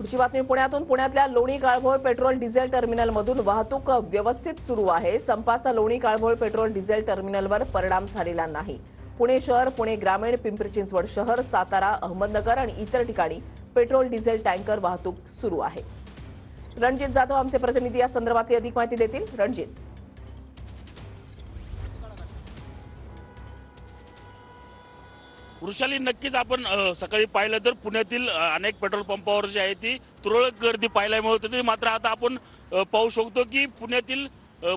पुढची बातमी पुण्यातून। पुण्यातल्या लोणी काळभोळ पेट्रोल डिझेल टर्मिनलमधून वाहतूक व्यवस्थित सुरू आहे। संपाचा लोणी काळभोळ पेट्रोल डिझेल टर्मिनलवर परिणाम झालेला नाही। पुणे शहर, पुणे ग्रामीण, पिंपरी चिंचवड शहर, सातारा, अहमदनगर आणि इतर ठिकाणी पेट्रोल डिझेल टँकर वाहतूक सुरू आहे। रणजित जाधव आमचे प्रतिनिधी या संदर्भातली अधिक माहिती देतील। रणजित, वृषाली, नक्कीच आपण सकाळी पाहिलं तर पुण्यातील अनेक पेट्रोल पंपावर जी आहे ती तुरळक गर्दी पाहायला मिळत होती। मात्र आता आपण पाहू शकतो की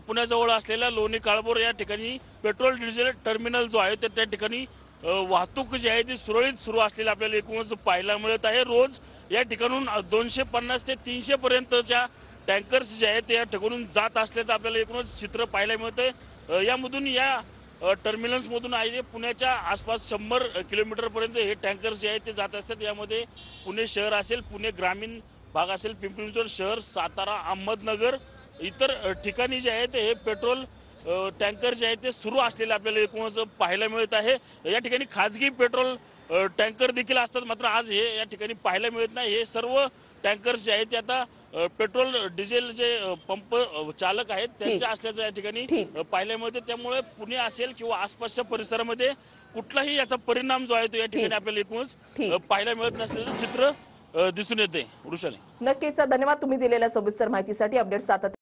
पुण्याजवळ असलेल्या लोणी काळभोर या ठिकाणी पेट्रोल डिझेल टर्मिनल जो आहे त्या ठिकाणी वाहतूक जी आहे ती सुरळीत सुरू असलेली आपल्याला एकूणच पाहायला मिळत आहे। रोज या ठिकाणून 250 ते 300 पर्यंतच्या टँकर्स जे आहेत त्या ठिकाणून जात असल्याचं आपल्याला एकूणच चित्र पाहायला मिळतंय। यामधून या टर्मिनल्समधून आहे जे पुण्याच्या आसपास 100 किलोमीटरपर्यंत हे टँकर्स जे आहेत ते जात असतात। यामध्ये पुणे शहर असेल, पुणे ग्रामीण भाग असेल, पिंपरी चिंचवड शहर, सातारा, अहमदनगर इतर ठिकाणी जे आहेत हे पेट्रोल टँकर जे आहेत ते सुरू असलेले आपल्याला एकूणच पाहायला मिळत आहे। या ठिकाणी खाजगी पेट्रोल टँकर देखील असतात, मात्र आज हे या ठिकाणी पाहायला मिळत नाही। हे सर्व टँकर्स जे आहेत ते आता पेट्रोल डिझेल जे पंप चालक आहेत त्यांच्या असल्याचं या ठिकाणी पाहायला मिळतं। त्यामुळे पुणे असेल किंवा आसपासच्या परिसरामध्ये कुठलाही याचा परिणाम जो आहे तो या ठिकाणी आपल्याला एकूणच पाहायला मिळत नसल्याचं चित्र दिसून येते। वृषाली, नक्कीच धन्यवाद तुम्ही दिलेल्या सविस्तर माहितीसाठी। अपडेट सातत्याने